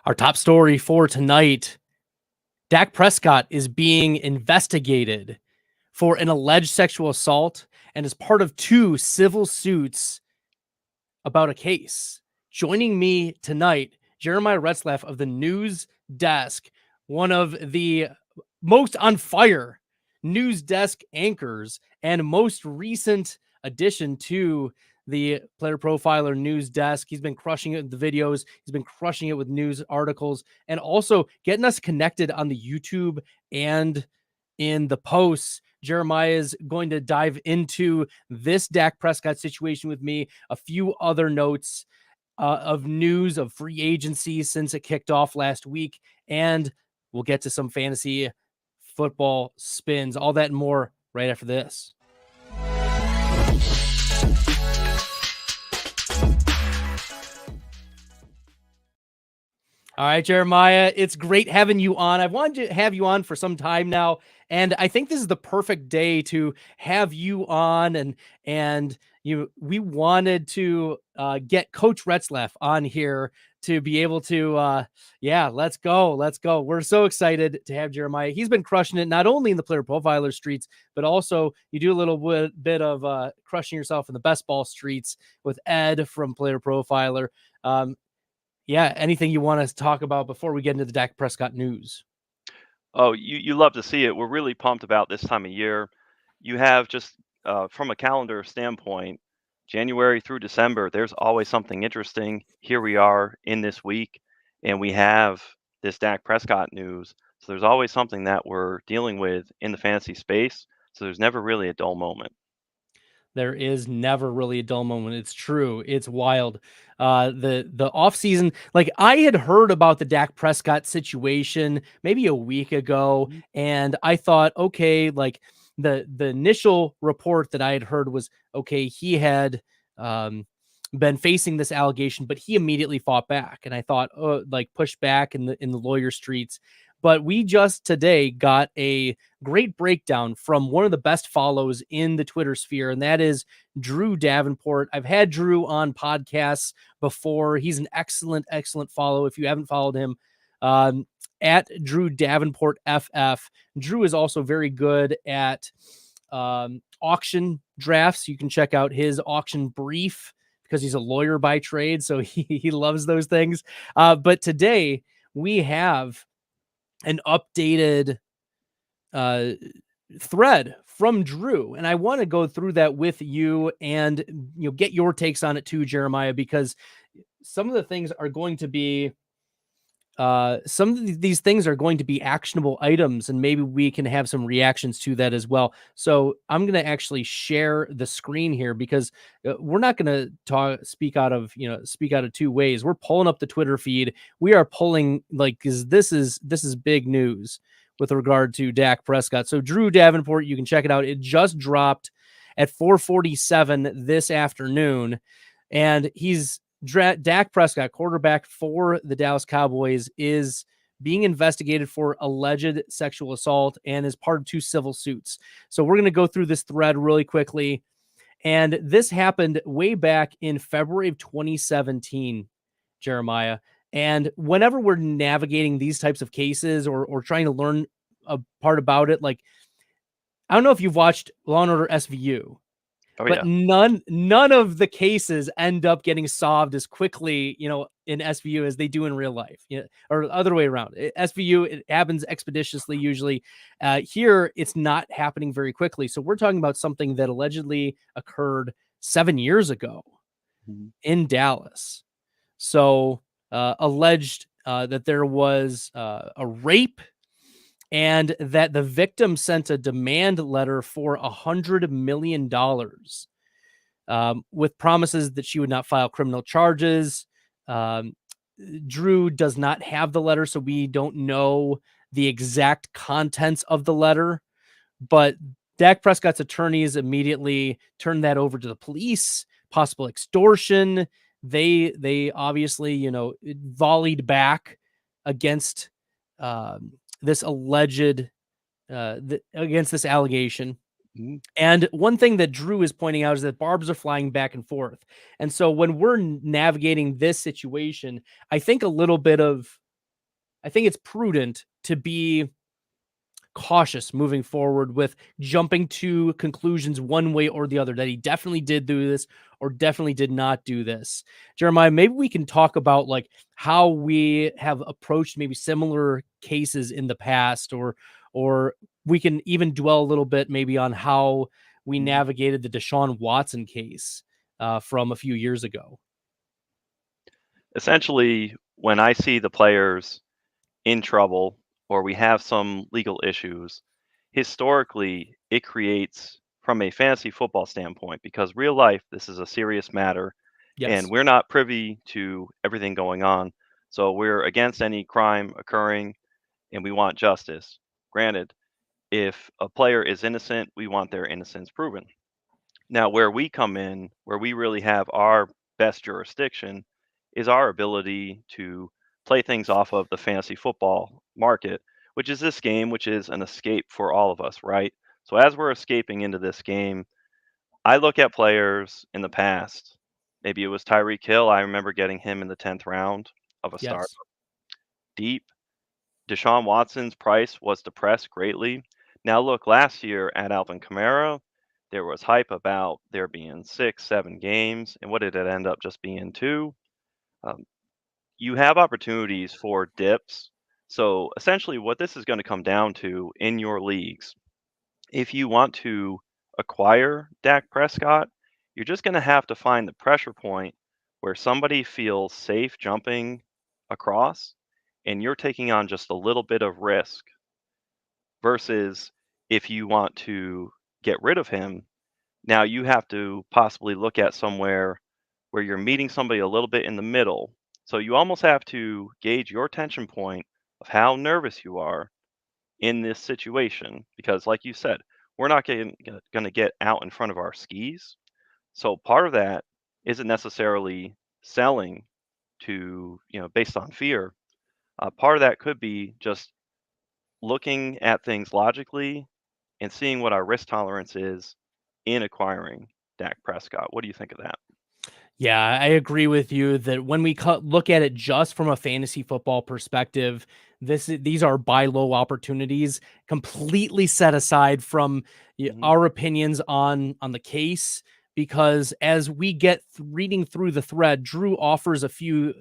Our top story for tonight, Dak Prescott is being investigated for an alleged sexual assault and is part of 2 civil suits about a case. Joining me tonight, Jeremiah Retzlaff of the News Desk, one of the most on fire news desk anchors and most recent addition to the Player Profiler News Desk. He's been crushing it with the videos. He's been crushing it with news articles and also getting us connected on the YouTube and in the posts. Jeremiah is going to dive into this Dak Prescott situation with me, a few other notes of news of free agency since it kicked off last week, and we'll get to some fantasy football spins, all that and more right after this. All right, Jeremiah, it's great having you on. I've wanted to have you on for some time now, and I think this is the perfect day to have you on. And we wanted to get Coach Retzlaff on here to be able to, let's go. We're so excited to have Jeremiah. He's been crushing it, not only in the Player Profiler streets, but also you do a little bit of crushing yourself in the best ball streets with Ed from Player Profiler. Anything you want to talk about before we get into the Dak Prescott news? Oh, you love to see it. We're really pumped about this time of year. You have just from a calendar standpoint, January through December, there's always something interesting. Here we are in this week, and we have this Dak Prescott news. So there's always something that we're dealing with in the fantasy space. So there's never really a dull moment. There is never really a dull moment. It's true. It's wild. The offseason, like I had heard about the Dak Prescott situation maybe a week ago, and I thought, okay, like the initial report that I had heard was, okay, he had been facing this allegation, but he immediately fought back. And I thought, oh, like pushed back in the lawyer streets. But we just today got a great breakdown from one of the best follows in the Twitter sphere, and that is Drew Davenport. I've had Drew on podcasts before. He's an excellent follow. If you haven't followed him, at Drew Davenport FF. Drew is also very good at auction drafts. You can check out his auction brief because he's a lawyer by trade, so he loves those things. But today we have an updated thread from Drew, and I want to go through that with you and get your takes on it too, Jeremiah, because some of the things are going to be some of these things are going to be actionable items, and maybe we can have some reactions to that as well. So I'm going to actually share the screen here because we're not going to speak out of two ways. We're pulling up the Twitter feed. We are pulling because this is big news with regard to Dak Prescott. So Drew Davenport, you can check it out. It just dropped at 4:47 this afternoon, and Dak Prescott, quarterback for the Dallas Cowboys, is being investigated for alleged sexual assault and is part of 2 civil suits. So we're going to go through this thread really quickly. And this happened way back in February of 2017, Jeremiah. And whenever we're navigating these types of cases or trying to learn a part about it, like, I don't know if you've watched Law & Order SVU. But none of the cases end up getting solved as quickly, in SVU as they do in real life, or other way around. SVU, it happens expeditiously usually. Here, it's not happening very quickly. So we're talking about something that allegedly occurred 7 years ago in Dallas. So alleged that there was a rape, and that the victim sent a demand letter for $100 million with promises that she would not file criminal charges. Drew does not have the letter, so we don't know the exact contents of the letter. But Dak Prescott's attorneys immediately turned that over to the police, possible extortion. They obviously, volleyed back against this alleged against this allegation. And one thing that Drew is pointing out is that barbs are flying back and forth. And so when we're navigating this situation, I think a little bit of I think it's prudent to be cautious moving forward with jumping to conclusions one way or the other, that he definitely did do this or definitely did not do this. Jeremiah, maybe we can talk about like how we have approached maybe similar cases in the past, or we can even dwell a little bit maybe on how we navigated the Deshaun Watson case from a few years ago. Essentially, when I see the players in trouble or we have some legal issues, historically, it creates, from a fantasy football standpoint, because real life, this is a serious matter and Yes. we're not privy to everything going on. So we're against any crime occurring and we want justice. Granted, if a player is innocent, we want their innocence proven. Now, where we come in, where we really have our best jurisdiction, is our ability to play things off of the fantasy football market, which is this game, which is an escape for all of us, right? So, as we're escaping into this game, I look at players in the past. Maybe it was Tyreek Hill. I remember getting him in the 10th round of a start. Yes. Deep. Deshaun Watson's price was depressed greatly. Now, look, last year at Alvin Kamara, there was hype about there being 6, 7 games. And what did it end up just being 2? Um, you have opportunities for dips. So essentially, what this is going to come down to in your leagues, if you want to acquire Dak Prescott, you're just going to have to find the pressure point where somebody feels safe jumping across and you're taking on just a little bit of risk versus if you want to get rid of him, now you have to possibly look at somewhere where you're meeting somebody a little bit in the middle. So you almost have to gauge your tension point of how nervous you are in this situation because like you said, we're not going to get out in front of our skis. So part of that isn't necessarily selling to, based on fear. Part of that could be just looking at things logically and seeing what our risk tolerance is in acquiring Dak Prescott. What do you think of that? Yeah, I agree with you that when we look at it just from a fantasy football perspective, these are buy low opportunities, completely set aside from Mhm. our opinions on the case. Because as we get reading through the thread, Drew offers a few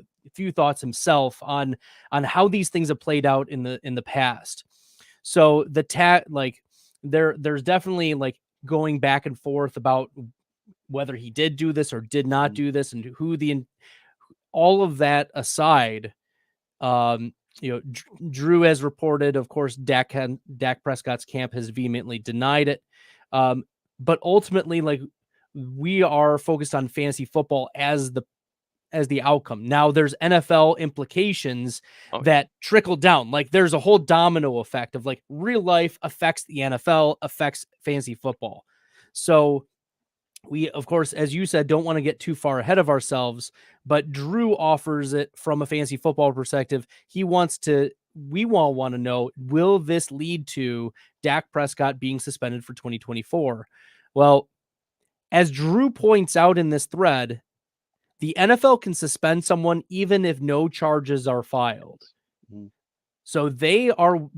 thoughts himself on how these things have played out in the past. So there's definitely like going back and forth about whether he did do this or did not Mhm. do this, and all of that aside, um, Drew has reported, of course, Dak Prescott's camp has vehemently denied it. But ultimately, like, we are focused on fantasy football as the outcome. Now there's NFL implications Oh yeah. that trickle down. Like there's a whole domino effect of like real life affects the NFL, affects fantasy football. So we, of course, as you said, don't want to get too far ahead of ourselves, but Drew offers it from a fantasy football perspective. We all want to know, will this lead to Dak Prescott being suspended for 2024? Well, as Drew points out in this thread, the NFL can suspend someone even if no charges are filed. Mhm. So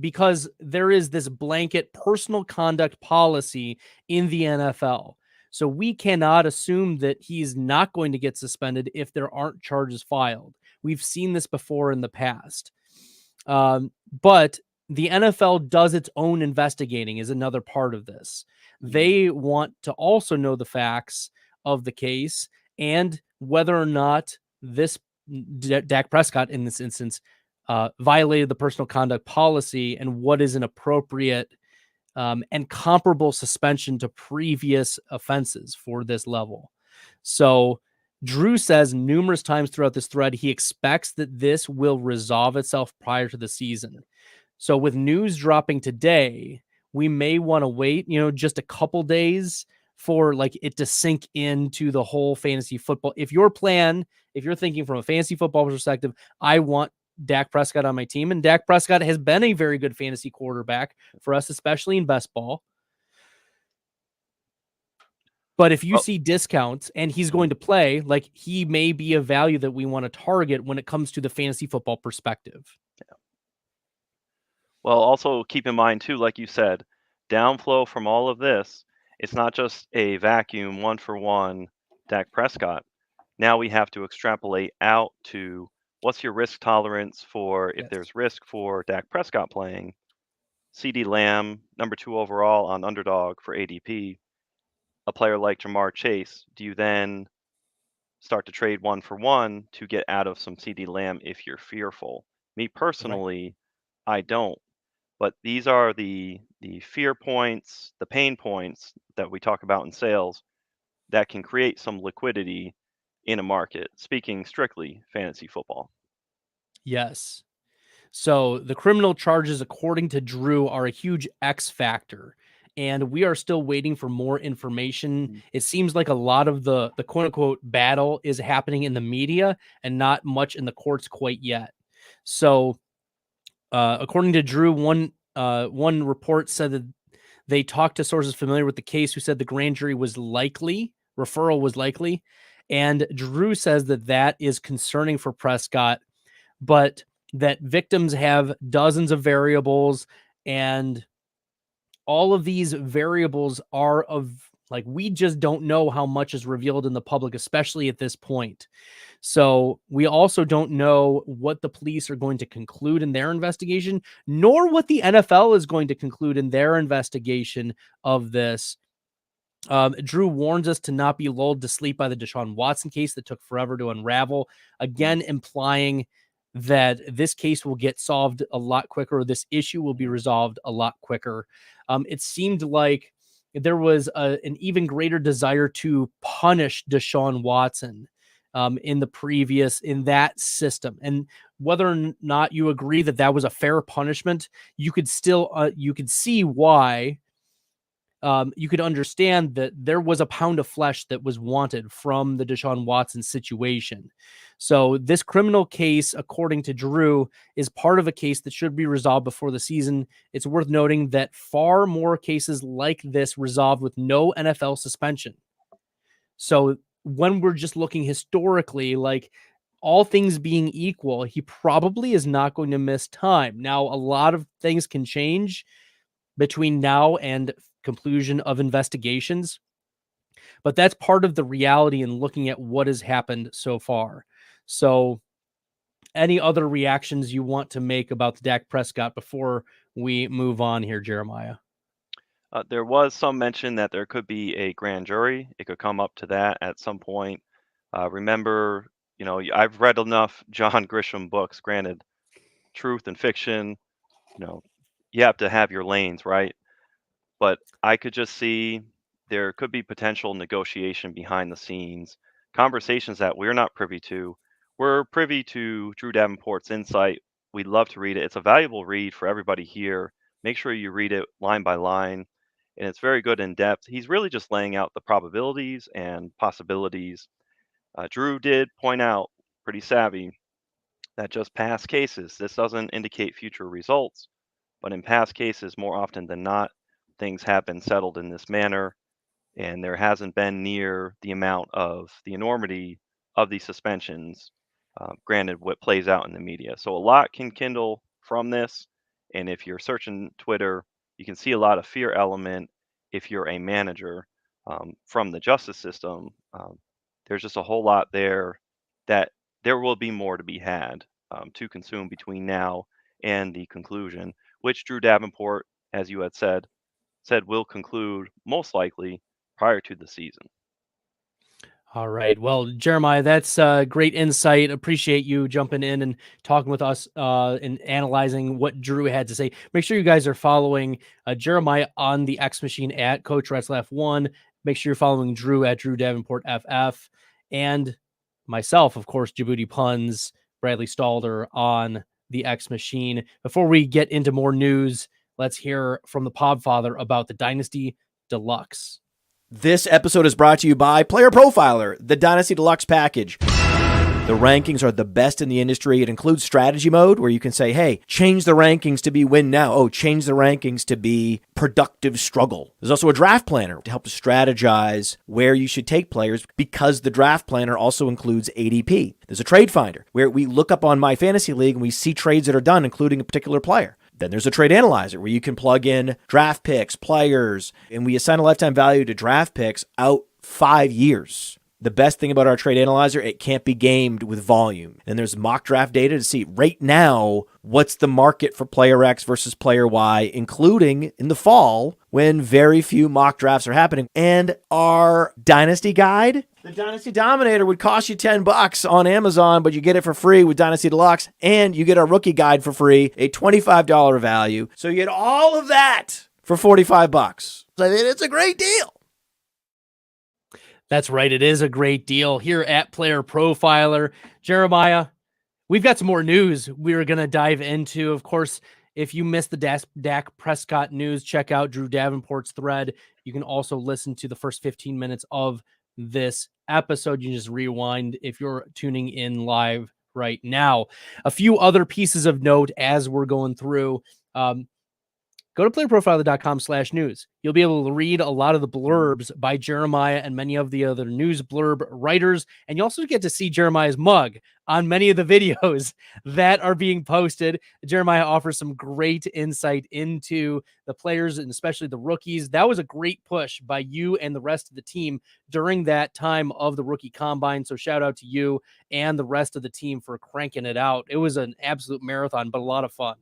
because there is this blanket personal conduct policy in the NFL. So we cannot assume that he's not going to get suspended if there aren't charges filed. We've seen this before in the past. But the NFL does its own investigating is another part of this. Mhm. They want to also know the facts of the case and whether or not this Dak Prescott in this instance violated the personal conduct policy and what is an appropriate and comparable suspension to previous offenses for this level. So Drew says numerous times throughout this thread, he expects that this will resolve itself prior to the season. So with news dropping today, we may want to wait, just a couple days for like it to sink into the whole fantasy football. If you're thinking from a fantasy football perspective, I want Dak Prescott on my team, and Dak Prescott has been a very good fantasy quarterback for us, especially in best ball. But if you Well, see discounts and he's mhm. going to play, like he may be a value that we want to target when it comes to the fantasy football perspective. Well, also keep in mind too, like you said, downflow from all of this, it's not just a vacuum one for one Dak Prescott. Now we have to extrapolate out to what's your risk tolerance for if Yes. there's risk for Dak Prescott playing. CD Lamb, number 2 overall on underdog for ADP, a player like Jamar Chase, do you then start to trade one for one to get out of some CD Lamb if you're fearful? Me Right. personally, I don't. But these are the fear points, the pain points that we talk about in sales that can create some liquidity in a market, speaking strictly fantasy football. Yes. So the criminal charges, according to Drew, are a huge X factor. And we are still waiting for more information. Mm. It seems like a lot of the quote unquote battle is happening in the media and not much in the courts quite yet. So according to Drew, one report said that they talked to sources familiar with the case who said the grand jury was likely, referral was likely. And Drew says that that is concerning for Prescott, but that victims have dozens of variables, and all of these variables are of like, we just don't know how much is revealed in the public, especially at this point. So we also don't know what the police are going to conclude in their investigation, nor what the NFL is going to conclude in their investigation of this. Drew warns us to not be lulled to sleep by the Deshaun Watson case that took forever to unravel, Mm. again implying that this case will get solved a lot quicker, or this issue will be resolved a lot quicker. It seemed like there was an even greater desire to punish Deshaun Watson in that system, and whether or not you agree that that was a fair punishment, you could see why. You could understand that there was a pound of flesh that was wanted from the Deshaun Watson situation. So this criminal case, according to Drew, is part of a case that should be resolved before the season. It's worth noting that far more cases like this resolved with no NFL suspension. So when we're just looking historically, like, all things being equal, he probably is not going to miss time. Now, a lot of things can change between now and conclusion of investigations, but that's part of the reality in looking at what has happened so far. So, any other reactions you want to make about the Dak Prescott before we move on here, Jeremiah? There was some mention that there could be a grand jury. It could come up to that at some point. Remember, I've read enough John Grisham books. Granted, truth and fiction, you know, you have to have your lanes, right? But I could just see there could be potential negotiation behind the scenes, conversations that we're not privy to. We're privy to Drew Davenport's insight. We'd love to read it. It's a valuable read for everybody here. Make sure you read it line by line, and it's very good in depth. He's really just laying out the probabilities and possibilities. Drew did point out, pretty savvy, that just past cases, this doesn't indicate future results, but in past cases, more often than not, things have been settled in this manner, and there hasn't been near the amount of the enormity of these suspensions, granted, what plays out in the media. So a lot can kindle from this, and if you're searching Twitter, you can see a lot of fear element if you're a manager from the justice system. There's just a whole lot there that there will be more to be had to consume between now and the conclusion, which Drew Davenport, as you had said will conclude most likely prior to the season. All right. Well, Jeremiah, that's great insight. Appreciate you jumping in and talking with us and analyzing what Drew had to say. Make sure you guys are following Jeremiah on the X Machine at Coach Retzlaff1. Make sure you're following Drew at Drew Davenport FF, and myself, of course, Djibouti Puns, Bradley Stalder on the X Machine. Before we get into more news, let's hear from the Podfather about the Dynasty Deluxe. This episode is brought to you by Player Profiler, the Dynasty Deluxe package. The rankings are the best in the industry. It includes strategy mode where you can say, hey, change the rankings to be win now. Oh, change the rankings to be productive struggle. There's also a draft planner to help you strategize where you should take players because the draft planner also includes ADP. There's a trade finder where we look up on My Fantasy League and we see trades that are done, including a particular player. Then there's a trade analyzer where you can plug in draft picks, players, and we assign a lifetime value to draft picks out 5 years. The best thing about our trade analyzer, it can't be gamed with volume. And there's mock draft data to see right now what's the market for player X versus player Y, including in the fall when very few mock drafts are happening. And our Dynasty Guide, the Dynasty Dominator, would cost you $10 on Amazon, but you get it for free with Dynasty Deluxe, and you get our Rookie Guide for free, a $25 value. So you get all of that for $45. So I mean, it's a great deal. That's right. It is a great deal here at Player Profiler. Jeremiah, we've got some more news we're going to dive into. Of course, if you missed the Dak Prescott news, check out Drew Davenport's thread. You can also listen to the first 15 minutes of this episode. You can just rewind if you're tuning in live right now. A few other pieces of note as we're going through. Go to playerprofiler.com/news. You'll be able to read a lot of the blurbs by Jeremiah and many of the other news blurb writers. And you also get to see Jeremiah's mug on many of the videos that are being posted. Jeremiah offers some great insight into the players and especially the rookies. That was a great push by you and the rest of the team during that time of the rookie combine. So shout out to you and the rest of the team for cranking it out. It was an absolute marathon, but a lot of fun.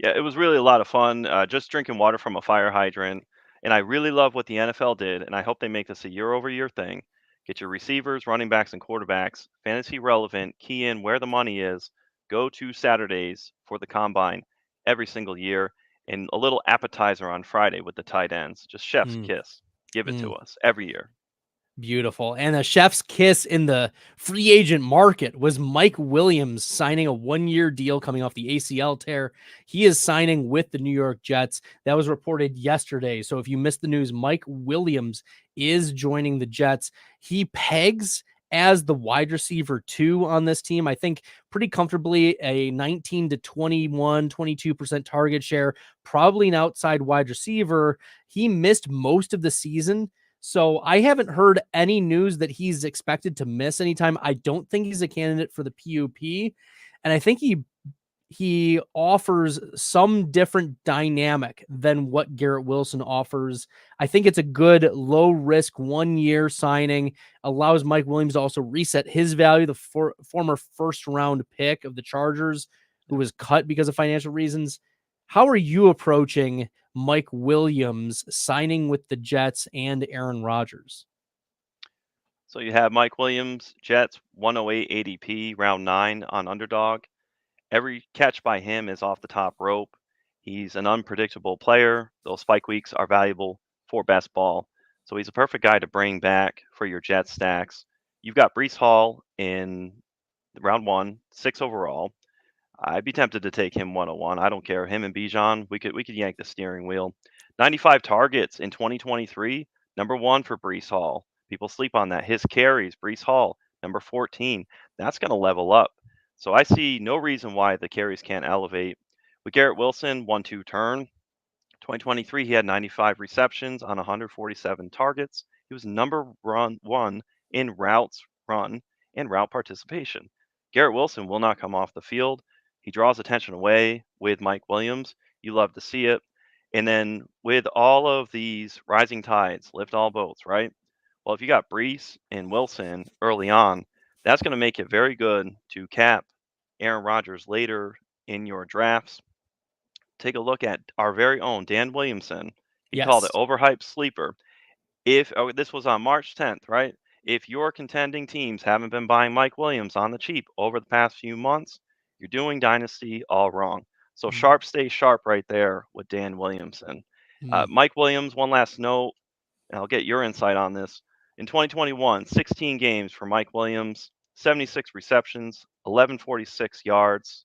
Yeah, it was really a lot of fun, just drinking water from a fire hydrant. And I really love what the NFL did, and I hope they make this a year-over-year thing. Get your receivers, running backs, and quarterbacks fantasy relevant, key in where the money is, go to Saturdays for the combine every single year, and a little appetizer on Friday with the tight ends. Just chef's kiss. Give it to us every year. Beautiful. And a chef's kiss in the free agent market was Mike Williams signing a 1-year deal coming off the ACL tear. He is signing with the New York Jets. That was reported yesterday. So if you missed the news, Mike Williams is joining the Jets. He pegs as the wide receiver 2 on this team. I think pretty comfortably a 19 to 21, 22% target share, probably an outside wide receiver. He missed most of the season. So I haven't heard any news that he's expected to miss anytime. I don't think he's a candidate for the PUP. And I think he offers some different dynamic than what Garrett Wilson offers. I think it's a good low risk 1-year signing, allows Mike Williams to also reset his value, the former first round pick of the Chargers, who was cut because of financial reasons. How are you approaching Mike Williams signing with the Jets and Aaron Rodgers? So you have Mike Williams, Jets, 108 ADP, round 9 on Underdog. Every catch by him is off the top rope. He's an unpredictable player. Those spike weeks are valuable for best ball. So he's a perfect guy to bring back for your Jets stacks. You've got Breece Hall in round 1, 6 overall. I'd be tempted to take him 101. I don't care. Him and Bijan, we could yank the steering wheel. 95 targets in 2023, number 1 for Breece Hall. People sleep on that. His carries, Breece Hall, number 14. That's going to level up. So I see no reason why the carries can't elevate. With Garrett Wilson, 1-2 turn. 2023, he had 95 receptions on 147 targets. He was number 1 in routes run and route participation. Garrett Wilson will not come off the field. He draws attention away with Mike Williams. You love to see it. And then with all of these rising tides, lift all boats, right? Well, if you got Breece and Wilson early on, that's going to make it very good to cap Aaron Rodgers later in your drafts. Take a look at our very own Dan Williamson. He called it overhyped sleeper. This was on March 10th, right? If your contending teams haven't been buying Mike Williams on the cheap over the past few months, you're doing Dynasty all wrong. So sharp, stay sharp right there with Dan Williamson. Mike Williams, one last note, and I'll get your insight on this. In 2021, 16 games for Mike Williams, 76 receptions, 1146 yards,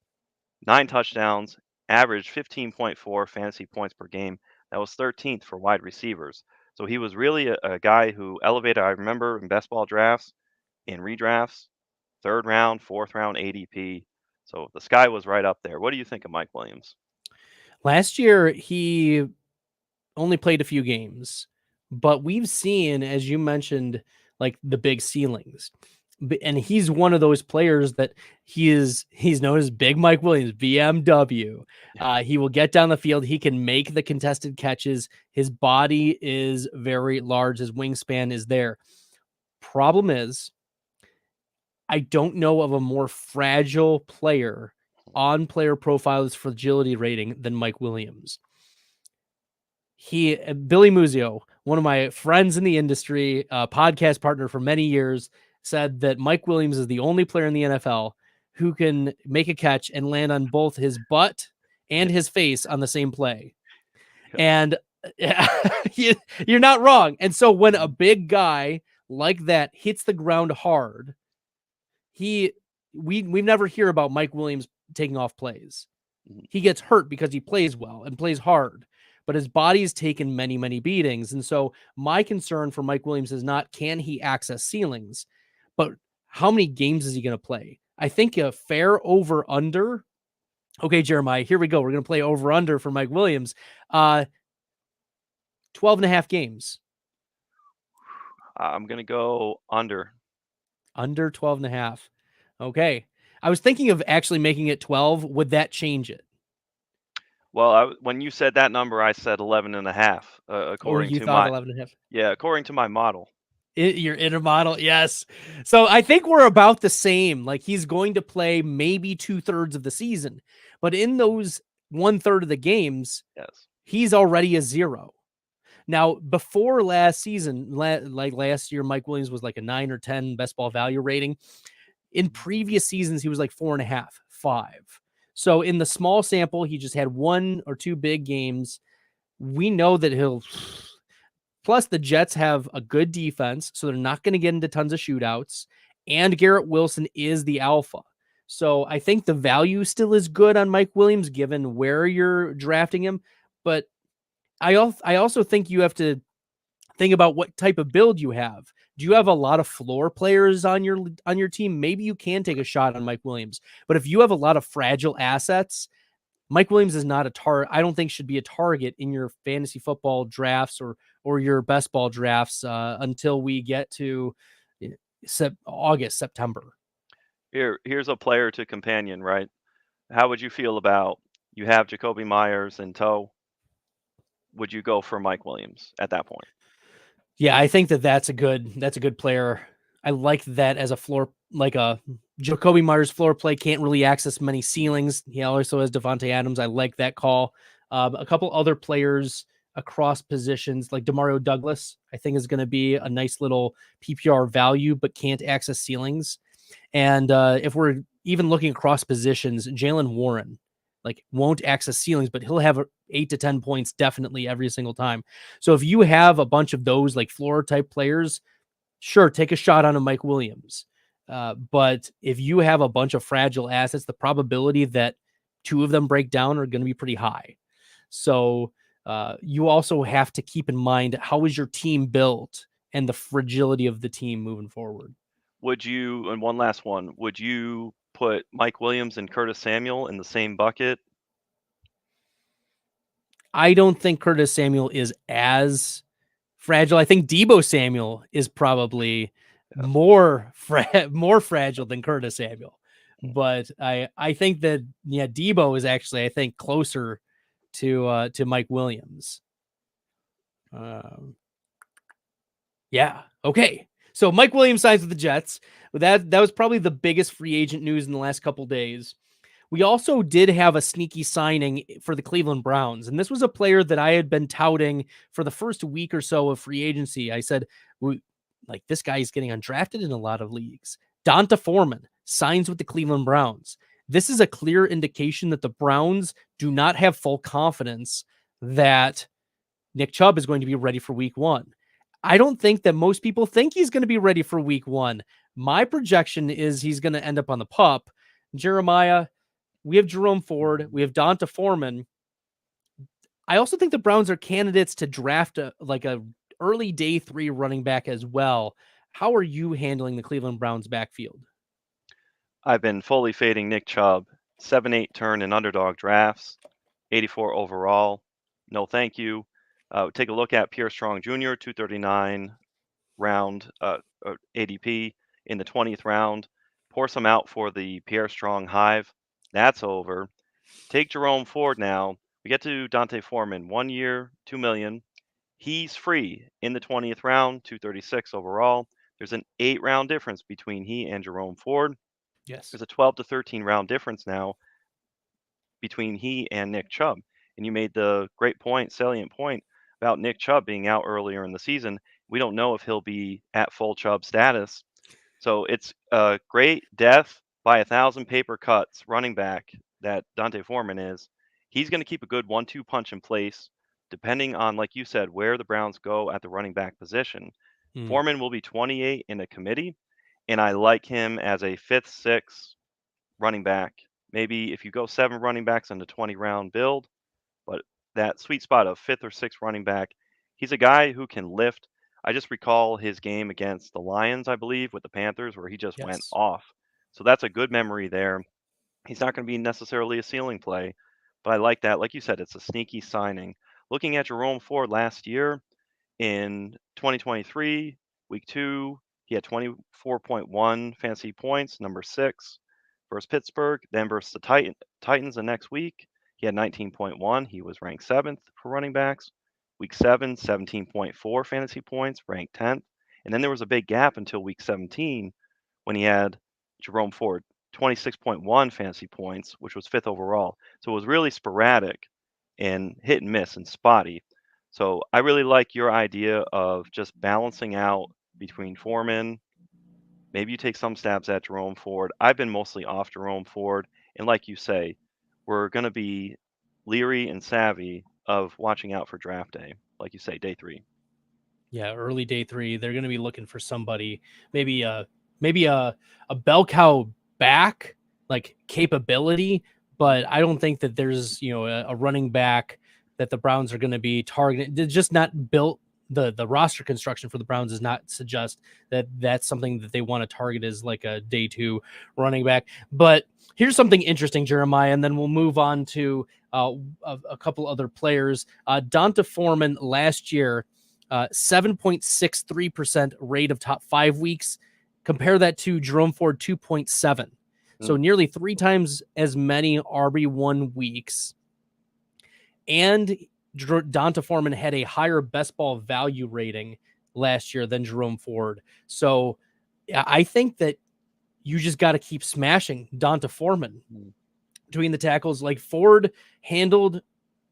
9 touchdowns, averaged 15.4 fantasy points per game. That was 13th for wide receivers. So he was really a guy who elevated. I remember in best ball drafts, in redrafts, 3rd round, 4th round ADP. So the sky was right up there. What do you think of Mike Williams? Last year, he only played a few games, but we've seen, as you mentioned, like the big ceilings. and he's one of those players that he's known as Big Mike Williams, BMW. He will get down the field. He can make the contested catches. His body is very large. His wingspan is there. Problem is, I don't know of a more fragile player on Player Profiler's fragility rating than Mike Williams. Billy Muzio, one of my friends in the industry, podcast partner for many years, said that Mike Williams is the only player in the NFL who can make a catch and land on both his butt and his face on the same play. And you're not wrong. And so when a big guy like that hits the ground hard, we never hear about Mike Williams taking off plays. He gets hurt because he plays well and plays hard, but his body's taken many, many beatings. And so my concern for Mike Williams is not, can he access ceilings, but how many games is he going to play? I think a fair over under. Okay, Jeremiah, here we go. We're going to play over under for Mike Williams. 12 and a half games. I'm going to go under. Under 12 and a half. Okay. I was thinking of actually making it 12. Would that change it? Well, when you said that number, I said 11 and a half. According to my 11 and a half. Yeah, according to my model. Your inner model, yes. So I think we're about the same. Like, he's going to play maybe 2/3 of the season, but in those 1/3 of the games, yes, he's already a 0. Now, before last season, like last year, Mike Williams was like a 9 or 10 best ball value rating. In previous seasons, he was like 4.5, 5. So in the small sample, he just had 1 or 2 big games. We know that plus the Jets have a good defense, so they're not going to get into tons of shootouts. And Garrett Wilson is the alpha. So I think the value still is good on Mike Williams, given where you're drafting him. But I also think you have to think about what type of build you have. Do you have a lot of floor players on your team? Maybe you can take a shot on Mike Williams. But if you have a lot of fragile assets, Mike Williams is not a target. I don't think should be a target in your fantasy football drafts or your best ball drafts until we get to August, September. Here's a player to companion, right? How would you feel about, you have Jacoby Myers in tow? Would you go for Mike Williams at that point? Yeah, I think that's a good player. I like that as a floor, like a Jacoby Myers floor play, can't really access many ceilings. He also has Devontae Adams. I like that call. A couple other players across positions like Demario Douglas, I think is going to be a nice little PPR value, but can't access ceilings. And if we're even looking across positions, Jalen Warren, like, won't access ceilings, but he'll have 8 to 10 points definitely every single time. So if you have a bunch of those like floor type players, sure, take a shot on a Mike Williams. But if you have a bunch of fragile assets, the probability that 2 of them break down are going to be pretty high. So you also have to keep in mind, how is your team built and the fragility of the team moving forward. Would you, and one last one, would you put Mike Williams and Curtis Samuel in the same bucket? I don't think Curtis Samuel is as fragile. I think Deebo Samuel is probably more fragile than Curtis Samuel. But I think that, yeah, Deebo is actually, I think, closer to Mike Williams. Yeah. Okay. So Mike Williams signs with the Jets. That was probably the biggest free agent news in the last couple days. We also did have a sneaky signing for the Cleveland Browns, and this was a player that I had been touting for the first week or so of free agency. I said, like, this guy is getting undrafted in a lot of leagues. Donta Foreman signs with the Cleveland Browns. This is a clear indication that the Browns do not have full confidence that Nick Chubb is going to be ready for week 1. I don't think that most people think he's going to be ready for week 1. My projection is he's going to end up on the PUP. Jeremiah, we have Jerome Ford, we have Donta Foreman. I also think the Browns are candidates to draft a early day 3 running back as well. How are you handling the Cleveland Browns backfield? I've been fully fading Nick Chubb. 7-8 turn in underdog drafts, 84 overall. No, thank you. Take a look at Pierre Strong Jr., 239 round ADP. in the 20th round, pour some out for the Pierre Strong Hive. That's over. Take Jerome Ford now. We get to Dante Foreman, 1 year, $2 million. He's free in the 20th round, 236 overall. There's an 8-round difference between he and Jerome Ford. Yes. There's a 12 to 13 round difference now between he and Nick Chubb. And you made the great point, salient point about Nick Chubb being out earlier in the season. We don't know if he'll be at full Chubb status. So it's a great death by 1,000 paper cuts running back that Dante Foreman is. He's going to keep a good 1-2 punch in place, depending on, like you said, where the Browns go at the running back position. Foreman will be 28 in a committee, and I like him as a 5th, 6th running back. Maybe if you go 7 running backs in the 20-round build, but that sweet spot of 5th or 6th running back, he's a guy who can lift. I just recall his game against the Lions, I believe, with the Panthers, where he just went Yes. off. So that's a good memory there. He's not going to be necessarily a ceiling play, but I like that. Like you said, it's a sneaky signing. Looking at Jerome Ford last year in 2023, week 2, he had 24.1 fantasy points, number 6 versus Pittsburgh, then versus the Titans the next week. He had 19.1. He was ranked 7th for running backs. Week 7, 17.4 fantasy points, ranked 10th. And then there was a big gap until week 17 when he had Jerome Ford, 26.1 fantasy points, which was 5th overall. So it was really sporadic and hit and miss and spotty. So I really like your idea of just balancing out between Foreman. Maybe you take some stabs at Jerome Ford. I've been mostly off Jerome Ford. And like you say, we're going to be leery and savvy of watching out for draft day. Like you say, day 3. Yeah, early day 3, they're going to be looking for somebody, maybe a bell cow back, like capability, but I don't think that there's, a running back that the Browns are going to be targeting. They're just not built. The roster construction for the Browns does not suggest that that's something that they want to target as like a day 2 running back. But here's something interesting, Jeremiah, and then we'll move on to a couple other players. Donta Foreman last year, 7.63% rate of top 5 weeks. Compare that to Jerome Ford, 2.7. So nearly 3 times as many RB1 weeks. And Donta Foreman had a higher best ball value rating last year than Jerome Ford. So I think that you just got to keep smashing Donta Foreman between the tackles. Like, Ford handled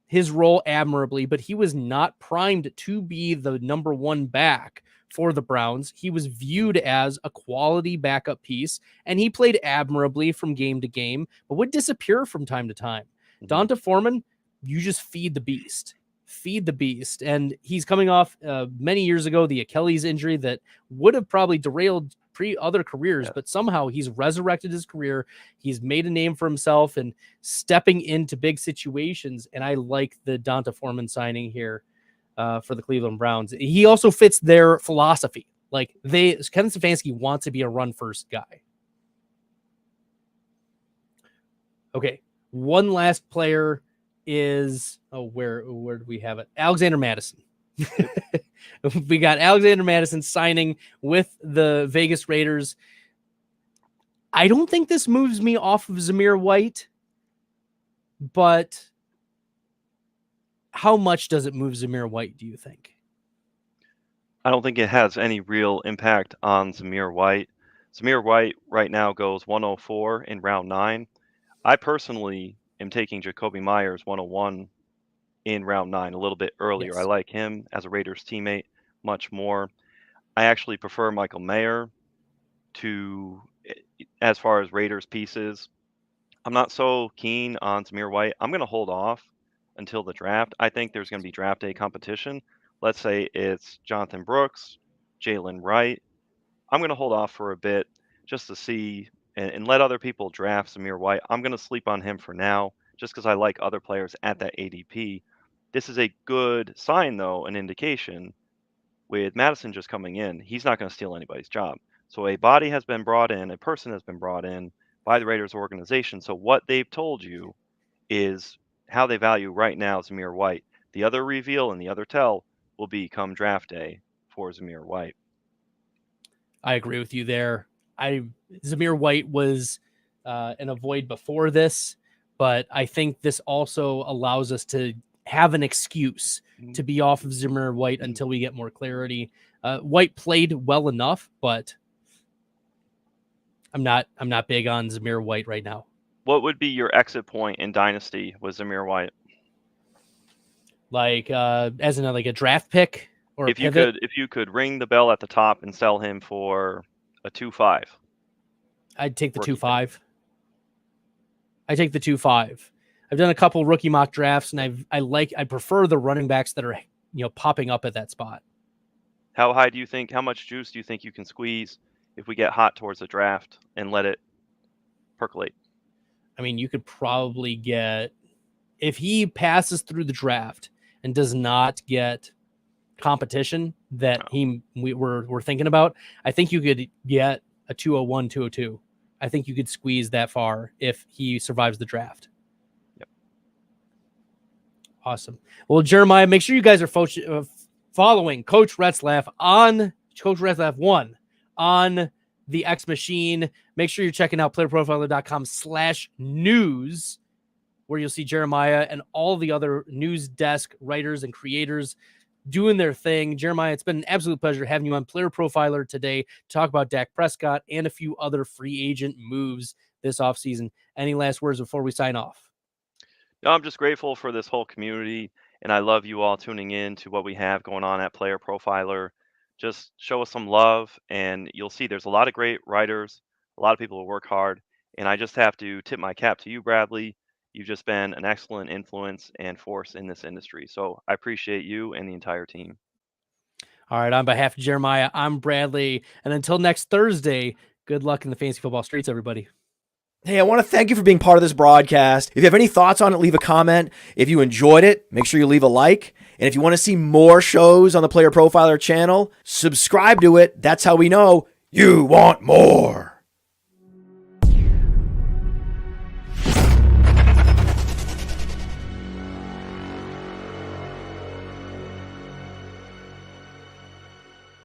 his role admirably, but he was not primed to be the number 1 back for the Browns. He was viewed as a quality backup piece, and he played admirably from game to game, but would disappear from time to time. Donta Foreman, you just feed the beast. And he's coming off many years ago, the Achilles injury that would have probably derailed other careers, but somehow he's resurrected his career. He's made a name for himself and stepping into big situations. And I like the Donta Foreman signing here for the Cleveland Browns. He also fits their philosophy. Like, Kevin Stefanski wants to be a run first guy. Okay. One last player is, where do we have it? Alexander Mattison. We got Alexander Mattison signing with the Vegas Raiders. I don't think this moves me off of Zamir White, but how much does it move Zamir White, do you think? I don't think it has any real impact on Zamir White. Zamir White right now goes 104 in round 9. I personally am taking Jacoby Myers 101 in round 9, a little bit earlier. Yes. I like him as a Raiders teammate much more. I actually prefer Michael Mayer to, as far as Raiders pieces. I'm not so keen on Zamir White. I'm going to hold off until the draft. I think there's going to be draft day competition. Let's say it's Jonathan Brooks, Jalen Wright. I'm going to hold off for a bit just to see and let other people draft Zamir White. I'm going to sleep on him for now just because I like other players at that ADP. This is a good sign, though, an indication. With Madison just coming in, he's not going to steal anybody's job. So a body has been brought in, a person has been brought in by the Raiders organization. So what they've told you is how they value right now Zamir White. The other reveal and the other tell will be come draft day for Zamir White. I agree with you there. Zamir White was an avoid before this, but I think this also allows us to have an excuse to be off of Zamir White until we get more clarity. White played well enough, but I'm not big on Zamir White right now. What would be your exit point in Dynasty with Zamir White? Like as in like a draft pick or if you could ring the bell at the top and sell him for a 2.5. I'd take the 2.5. I take the 2.5. I've done a couple rookie mock drafts, and I prefer the running backs that are popping up at that spot. How much juice do you think you can squeeze if we get hot towards the draft and let it percolate? I mean, you could probably get, if he passes through the draft and does not get competition that we're thinking about, I think you could get a 201, 202. I think you could squeeze that far if he survives the draft. Yep. Awesome. Well, Jeremiah, make sure you guys are following Coach Retzlaff on Coach Retzlaff 1 on the X Machine. Make sure you're checking out playerprofiler.com/news, where you'll see Jeremiah and all the other news desk writers and creators doing their thing. Jeremiah, it's been an absolute pleasure having you on Player Profiler today to talk about Dak Prescott and a few other free agent moves this offseason. Any last words before we sign off? No, I'm just grateful for this whole community, and I love you all tuning in to what we have going on at Player Profiler. Just show us some love, and you'll see there's a lot of great writers, a lot of people who work hard, and I just have to tip my cap to you, Bradley. You've just been an excellent influence and force in this industry. So I appreciate you and the entire team. All right. On behalf of Jeremiah, I'm Bradley. And until next Thursday, good luck in the fantasy football streets, everybody. Hey, I want to thank you for being part of this broadcast. If you have any thoughts on it, leave a comment. If you enjoyed it, make sure you leave a like. And if you want to see more shows on the Player Profiler channel, subscribe to it. That's how we know you want more.